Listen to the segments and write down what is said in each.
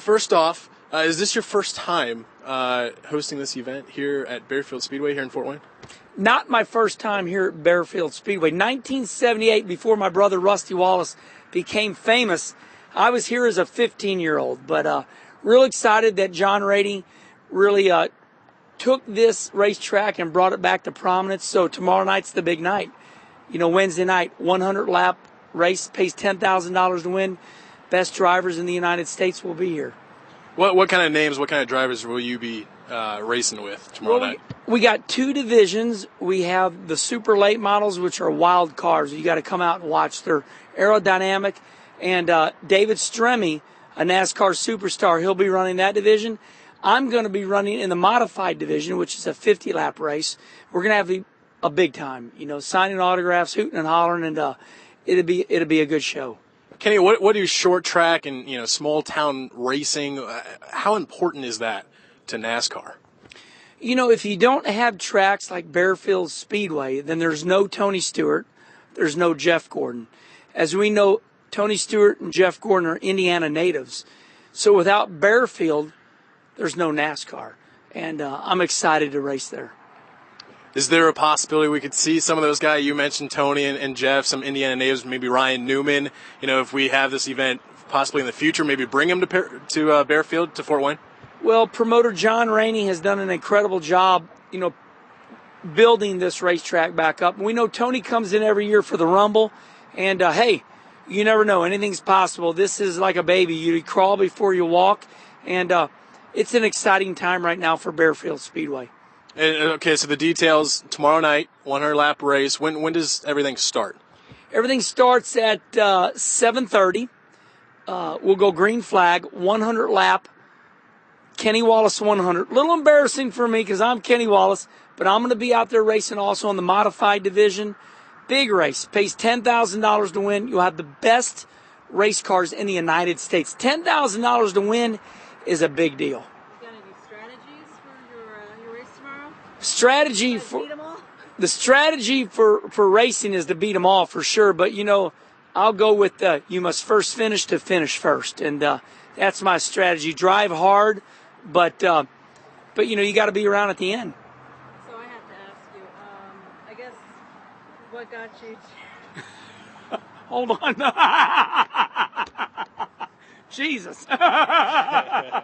First off, is this your first time hosting this event here at Bearfield Speedway here in Fort Wayne? Not my first time here at Bearfield Speedway. 1978, before my brother Rusty Wallace became famous, I was here as a 15-year-old. But real excited that John Rady really took this racetrack and brought it back to prominence. So tomorrow night's the big night. You know, Wednesday night, 100-lap race, pays $10,000 to win. Best drivers in the United States will be here. What kind of names, what kind of drivers will you be racing with tomorrow night? We got two divisions. We have the super late models, which are wild cars. You got to come out and watch. They're aerodynamic. And David Stremme, a NASCAR superstar, he'll be running that division. I'm going to be running in the modified division, which is a 50-lap race. We're going to have a big time, you know, signing autographs, hooting and hollering, and it'll be a good show. Kenny, what do short track and small town racing? How important is that to NASCAR? You know, if you don't have tracks like Bearfield Speedway, then there's no Tony Stewart, there's no Jeff Gordon. As we know, Tony Stewart and Jeff Gordon are Indiana natives. So without Bearfield, there's no NASCAR. And I'm excited to race there. Is there a possibility we could see some of those guys you mentioned, Tony and Jeff, some Indiana natives, maybe Ryan Newman? You know, if we have this event possibly in the future, maybe bring them to Bearfield, to Fort Wayne? Well, promoter John Rainey has done an incredible job, you know, building this racetrack back up. We know Tony comes in every year for the Rumble, and hey, you never know. Anything's possible. This is like a baby. You crawl before you walk, and it's an exciting time right now for Bearfield Speedway. Okay, so the details, tomorrow night, 100-lap race. When does everything start? Everything starts at 7:30. We'll go green flag, 100-lap, Kenny Wallace 100. A little embarrassing for me because I'm Kenny Wallace, but I'm going to be out there racing also in the modified division. Big race, pays $10,000 to win. You'll have the best race cars in the United States. $10,000 to win is a big deal. Strategy for racing is to beat them all for sure, but I'll go with you must first finish to finish first, and that's my strategy. Drive hard, but you got to be around at the end. So I have to ask you, I guess what got you hold on. Jesus. I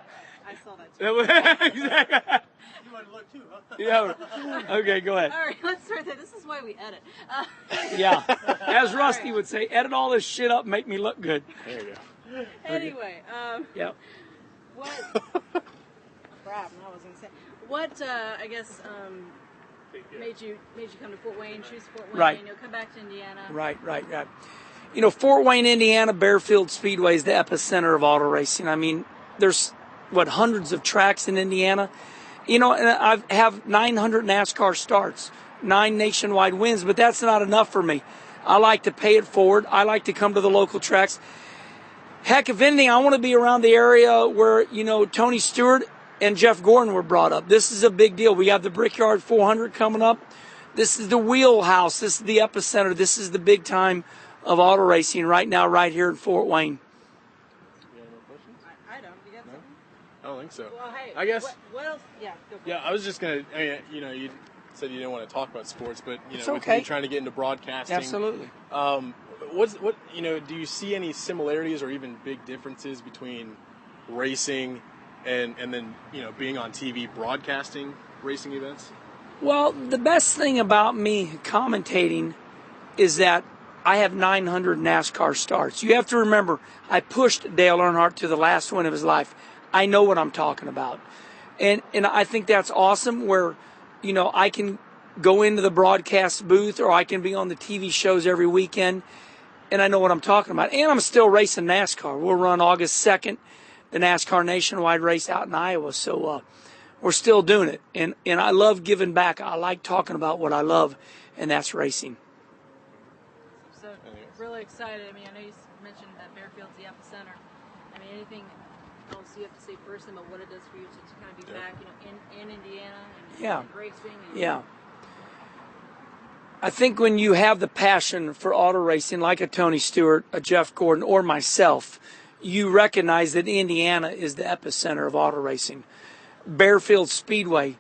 saw that too. Exactly. You wanted to look too, huh? Yeah. Okay, go ahead. All right, let's start there. This is why we edit. Yeah. As Rusty would say, edit all this shit up, make me look good. There you go. Anyway, yeah. What? Crap, I was gonna say. What? I guess made you come to Fort Wayne, choose Fort Wayne, right. Come back to Indiana. Right. Fort Wayne, Indiana, Bearfield Speedway is the epicenter of auto racing. I mean, there's hundreds of tracks in Indiana. And I have 900 NASCAR starts, 9 nationwide wins, but that's not enough for me. I like to pay it forward. I like to come to the local tracks. Heck, if anything, I want to be around the area where, Tony Stewart and Jeff Gordon were brought up. This is a big deal. We have the Brickyard 400 coming up. This is the wheelhouse. This is the epicenter. This is the big time of auto racing right now, right here in Fort Wayne. I don't. You got something? I don't think so. Well, hey, I guess. What else? Yeah, go for it. Yeah, I was just gonna. You said you didn't want to talk about sports, but it's with okay. you trying to get into broadcasting, Absolutely. What do you see any similarities or even big differences between racing and then being on TV broadcasting racing events? Well, the best thing about me commentating is that I have 900 NASCAR starts. You have to remember, I pushed Dale Earnhardt to the last win of his life. I know what I'm talking about. And I think that's awesome where, I can go into the broadcast booth or I can be on the TV shows every weekend and I know what I'm talking about. And I'm still racing NASCAR. We'll run August 2nd, the NASCAR nationwide race out in Iowa. So we're still doing it. And I love giving back. I like talking about what I love, and that's racing. So really excited. I mean, I know you mentioned that Bearfield's the epicenter. I mean, anything else you have to say first about what it does for you to kind of be back, in Indiana and racing? Yeah. I think when you have the passion for auto racing, like a Tony Stewart, a Jeff Gordon, or myself, you recognize that Indiana is the epicenter of auto racing. Bearfield Speedway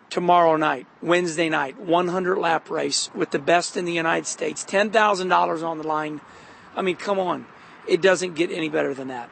tomorrow night, Wednesday night, 100-lap race with the best in the United States, $10,000 on the line. I mean, come on. It doesn't get any better than that.